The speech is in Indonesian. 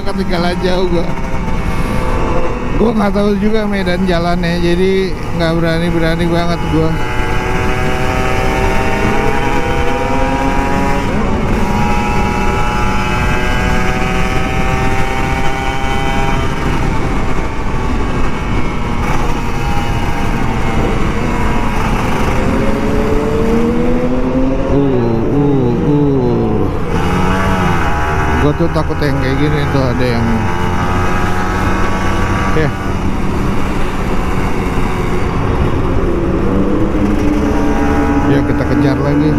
ketinggalan jauh gua nggak tahu juga medan jalannya, jadi nggak berani banget gua. Gue tuh takut yang kayak gini tuh, ada yang ya kita kejar lagi.